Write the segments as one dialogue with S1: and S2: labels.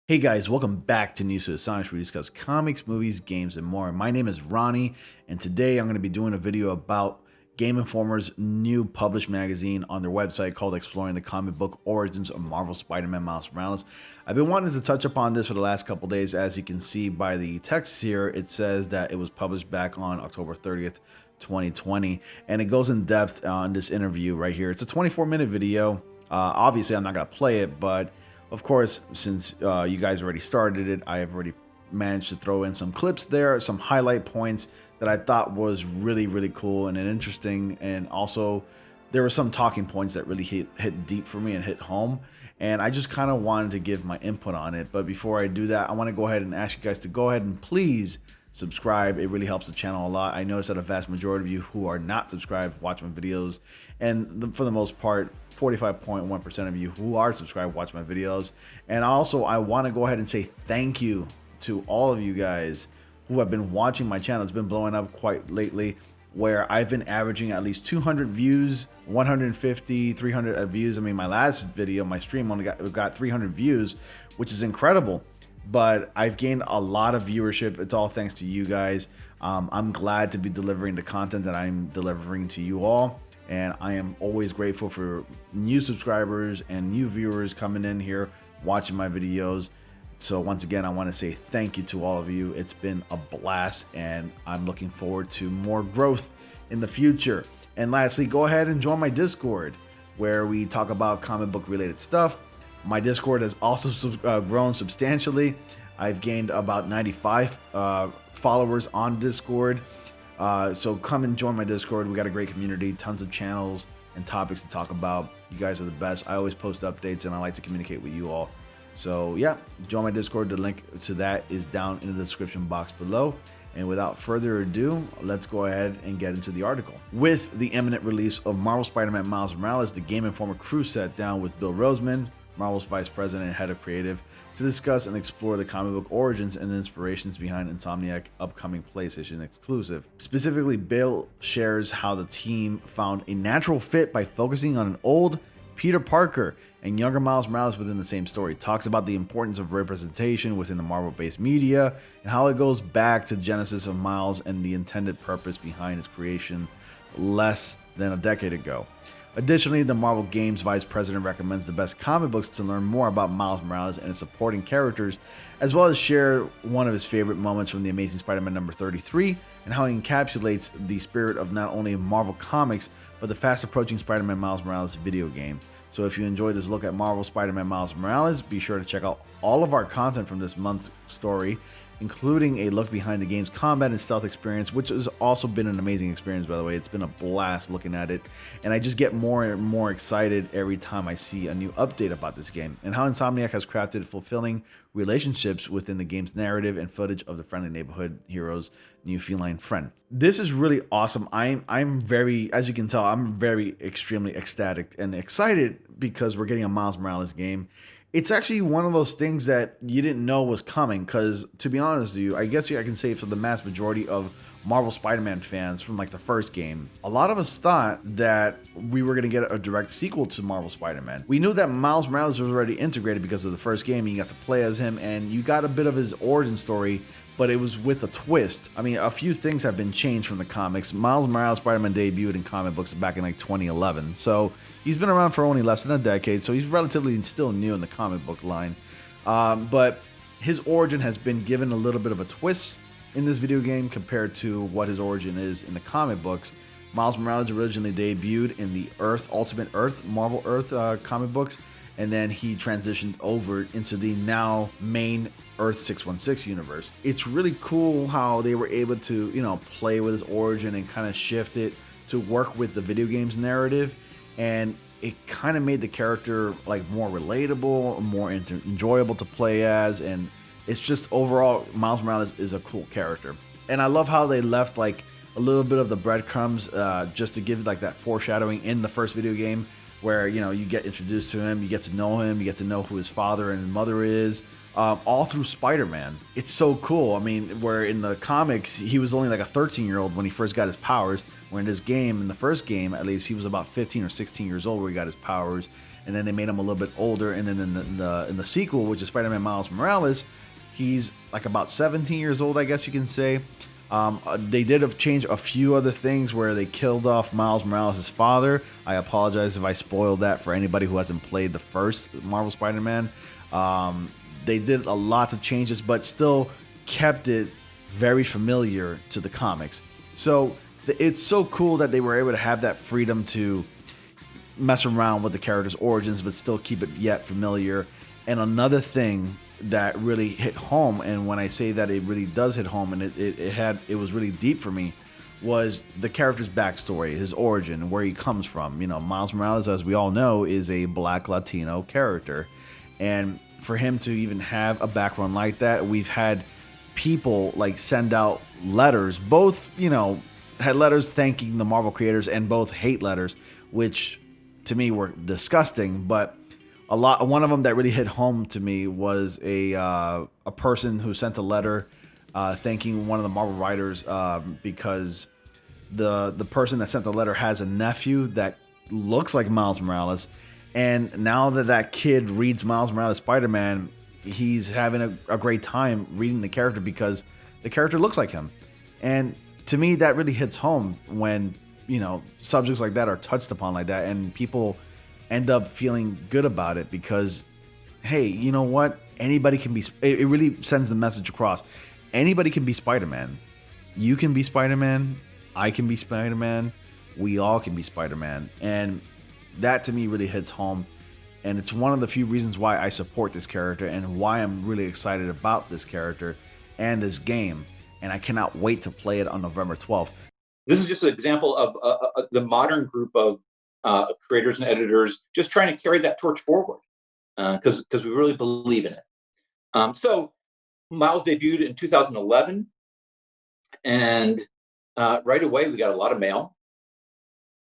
S1: Hey guys, welcome back to News to the Sonics, where we discuss comics, movies, games, and more. My name is Ronnie, and today I'm going to be doing a video about Game Informer's new published magazine on their website called Exploring the Comic Book Origins of Marvel Spider-Man Miles Morales. I've been wanting to touch upon this for the last couple days. As you can see by the text here, it says that it was published back on October 30th, 2020, and it goes in depth on this interview right here. It's a 24-minute video. Obviously, I'm not going to play it, but of course, since you guys already started it, I have already managed to throw in some clips there, some highlight points that I thought was really cool and interesting. And also, there were some talking points that really hit deep for me and hit home. And I just kind of wanted to give my input on it. But before I do that, I want to go ahead and ask you guys to go ahead and please subscribe. It really helps the channel a lot. I noticed that a vast majority of you who are not subscribed watch my videos, and for the most part 45.1% of you who are subscribed watch my videos. And also, I want to go ahead and say thank you to all of you guys who have been watching my channel. It's been blowing up quite lately, where I've been averaging at least 200 views, 150, 300 views. I mean, my last video, my stream only got 300 views, which is incredible. But I've gained a lot of viewership. It's all thanks to you guys. I'm glad to be delivering the content that I'm delivering to you all. And I am always grateful for new subscribers and new viewers coming in here, watching my videos. So once again, I want to say thank you to all of you. It's been a blast, and I'm looking forward to more growth in the future. And lastly, go ahead and join my Discord, where we talk about comic book related stuff. My Discord has also grown substantially. I've gained about 95 followers on Discord. So come and join my Discord. We got a great community, tons of channels and topics to talk about. You guys are the best. I always post updates, and I like to communicate with you all. So yeah, join my Discord. The link to that is down in the description box below. And without further ado, let's go ahead and get into the article. With the imminent release of Marvel Spider-Man Miles Morales, the Game Informer crew sat down with Bill Roseman, Marvel's vice president and head of creative, to discuss and explore the comic book origins and inspirations behind Insomniac's upcoming PlayStation exclusive. Specifically, Bill shares how the team found a natural fit by focusing on an old Peter Parker and younger Miles Morales within the same story. Talks about the importance of representation within the Marvel-based media and how it goes back to the genesis of Miles and the intended purpose behind his creation less than a decade ago. Additionally, the Marvel Games vice president recommends the best comic books to learn more about Miles Morales and his supporting characters, as well as share one of his favorite moments from The Amazing Spider-Man number 33 and how he encapsulates the spirit of not only Marvel Comics, but the fast-approaching Spider-Man Miles Morales video game. So if you enjoyed this look at Marvel Spider-Man Miles Morales, be sure to check out all of our content from this month's story, including a look behind the game's combat and stealth experience, which has also been an amazing experience, by the way. It's been a blast looking at it, and I just get more and more excited every time I see a new update about this game, and how Insomniac has crafted fulfilling relationships within the game's narrative and footage of the friendly neighborhood hero's new feline friend. This is really awesome. I'm very, as you can tell, I'm very extremely ecstatic and excited because we're getting a Miles Morales game. It's actually one of those things that you didn't know was coming, because to be honest with you, I guess I can say for the mass majority of Marvel Spider-Man fans from like the first game, a lot of us thought that we were going to get a direct sequel to Marvel Spider-Man. We knew that Miles Morales was already integrated because of the first game, and you got to play as him, and you got a bit of his origin story, but it was with a twist. I mean, a few things have been changed from the comics. Miles Morales Spider-Man debuted in comic books back in like 2011, so he's been around for only less than a decade, so he's relatively still new in the comic book line. But his origin has been given a little bit of a twist in this video game compared to what his origin is in the comic books. Miles Morales originally debuted in the Ultimate Earth, Marvel Earth comic books, and then he transitioned over into the now main Earth 616 universe. It's really cool how they were able to, play with his origin and kind of shift it to work with the video game's narrative, and it kind of made the character like more relatable, more enjoyable to play as, and it's just overall Miles Morales is a cool character. And I love how they left like a little bit of the breadcrumbs just to give like that foreshadowing in the first video game, where you get introduced to him, you get to know him, you get to know who his father and mother is, all through Spider-Man. It's so cool. I mean, where in the comics he was only like a 13-year-old when he first got his powers, where in this game, in the first game at least, he was about 15 or 16 years old where he got his powers. and then they made him a little bit older, and then in the sequel, which is Spider-Man Miles Morales, he's like about 17 years old, I guess you can say. They did have changed a few other things where they killed off Miles Morales' father. I apologize if I spoiled that for anybody who hasn't played the first Marvel Spider-Man. They did lots of changes, but still kept it very familiar to the comics. So it's so cool that they were able to have that freedom to mess around with the character's origins, but still keep it yet familiar. And another thing that really hit home, and when I say that it really does hit home, and it was really deep for me, was the character's backstory, his origin, where he comes from. You know, Miles Morales, as we all know, is a Black Latino character, and for him to even have a background like that, we've had people like send out letters, both, you know, had letters thanking the Marvel creators and both hate letters, which to me were disgusting. But one of them that really hit home to me was a person who sent a letter thanking one of the Marvel writers because the person that sent the letter has a nephew that looks like Miles Morales, and now that kid reads Miles Morales Spider-Man, he's having a great time reading the character because the character looks like him. And to me, that really hits home when, you know, subjects like that are touched upon like that, and people end up feeling good about it because, hey, you know what? Anybody can be. It really sends the message across. Anybody can be Spider-Man. You can be Spider-Man. I can be Spider-Man. We all can be Spider-Man. And that to me really hits home. And it's one of the few reasons why I support this character and why I'm really excited about this character and this game. And I cannot wait to play it on November 12th.
S2: This is just an example of the modern group of creators and editors just trying to carry that torch forward because we really believe in it. So Miles debuted in 2011, and right away we got a lot of mail,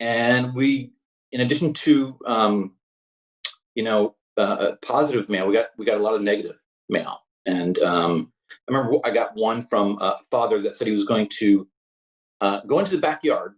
S2: and we, in addition to positive mail, we got a lot of negative mail. And I remember I got one from a father that said he was going to go into the backyard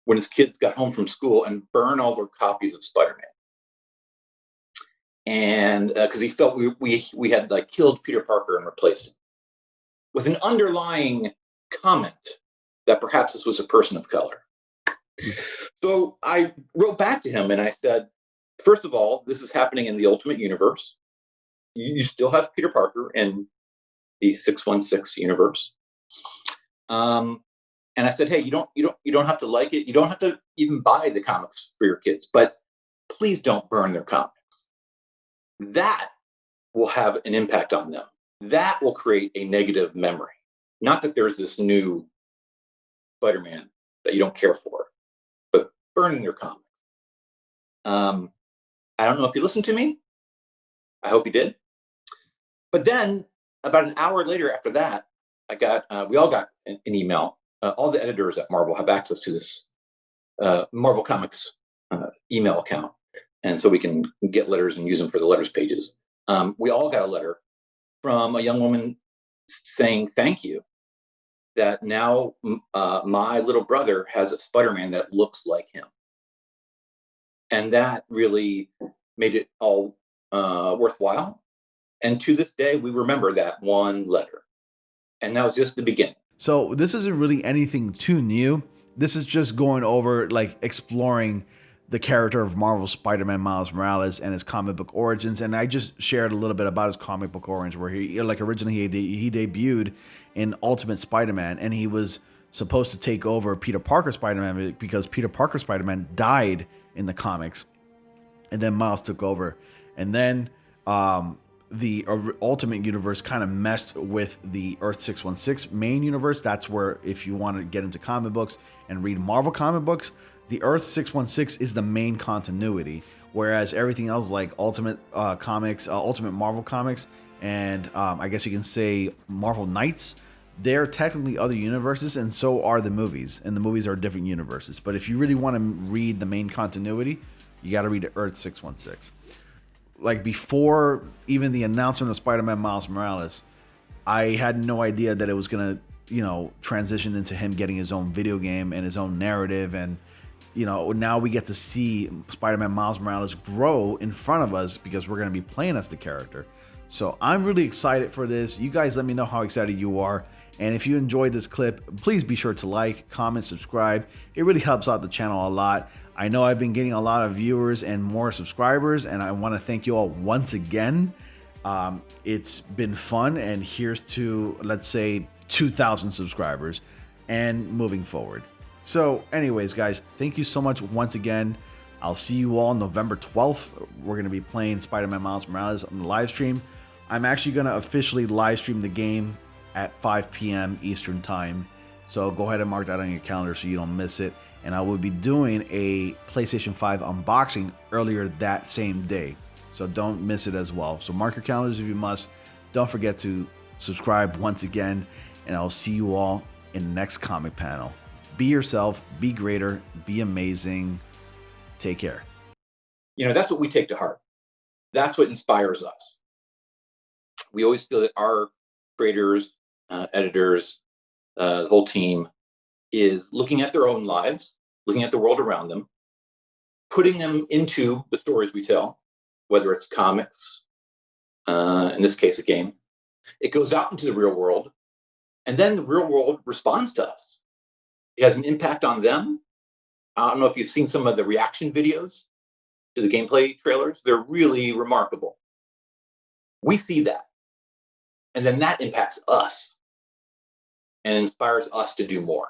S2: when his kids got home from school and burn all their copies of Spider-Man. And because he felt we had like killed Peter Parker and replaced him, with an underlying comment that perhaps this was a person of color. So I wrote back to him and I said, first of all, this is happening in the Ultimate Universe. You still have Peter Parker in the 616 universe. And I said, hey, you don't have to like it. You don't have to even buy the comics for your kids, but please don't burn their comics. That will have an impact on them. That will create a negative memory. Not that there's this new Spider-Man that you don't care for, but burning their comics. I don't know if you listened to me. I hope you did. But then about an hour later after that, we all got an email. All the editors at Marvel have access to this Marvel Comics email account. And so we can get letters and use them for the letters pages. We all got a letter from a young woman saying thank you, that now my little brother has a Spider-Man that looks like him. And that really made it all worthwhile. And to this day, we remember that one letter. And that was just the beginning.
S1: So this isn't really anything too new. This is just going over, like, exploring the character of Marvel's Spider-Man Miles Morales and his comic book origins. And I just shared a little bit about his comic book origins, where he, like, originally he debuted in Ultimate Spider-Man, and he was supposed to take over Peter Parker Spider-Man because Peter Parker Spider-Man died in the comics, and then Miles took over. And then the Ultimate Universe kind of messed with the Earth 616 main universe. That's where, if you want to get into comic books and read Marvel comic books, the Earth 616 is the main continuity, whereas everything else, like Ultimate Comics, Ultimate Marvel Comics, and I guess you can say Marvel Knights, they're technically other universes, and so are the movies. And the movies are different universes. But if you really want to read the main continuity, you got to read Earth 616. Like, before even the announcement of Spider-Man Miles Morales, I had no idea that it was going to, transition into him getting his own video game and his own narrative. And now we get to see Spider-Man Miles Morales grow in front of us because we're going to be playing as the character. So I'm really excited for this. You guys let me know how excited you are. And if you enjoyed this clip, please be sure to like, comment, subscribe. It really helps out the channel a lot. I know I've been getting a lot of viewers and more subscribers, and I want to thank you all once again. It's been fun, and here's to, let's say, 2,000 subscribers and moving forward. So anyways, guys, thank you so much once again. I'll see you all November 12th. We're going to be playing Spider-Man Miles Morales on the live stream. I'm actually going to officially live stream the game at 5 p.m. Eastern time. So go ahead and mark that on your calendar so you don't miss it. And I will be doing a PlayStation 5 unboxing earlier that same day. So don't miss it as well. So mark your calendars if you must. Don't forget to subscribe once again. And I'll see you all in the next comic panel. Be yourself, be greater, be amazing. Take care.
S2: That's what we take to heart. That's what inspires us. We always feel that our creators, editors, the whole team is looking at their own lives, looking at the world around them, putting them into the stories we tell, whether it's comics, in this case, a game. It goes out into the real world, and then the real world responds to us. It has an impact on them. I don't know if you've seen some of the reaction videos to the gameplay trailers. They're really remarkable. We see that. And then that impacts us and inspires us to do more.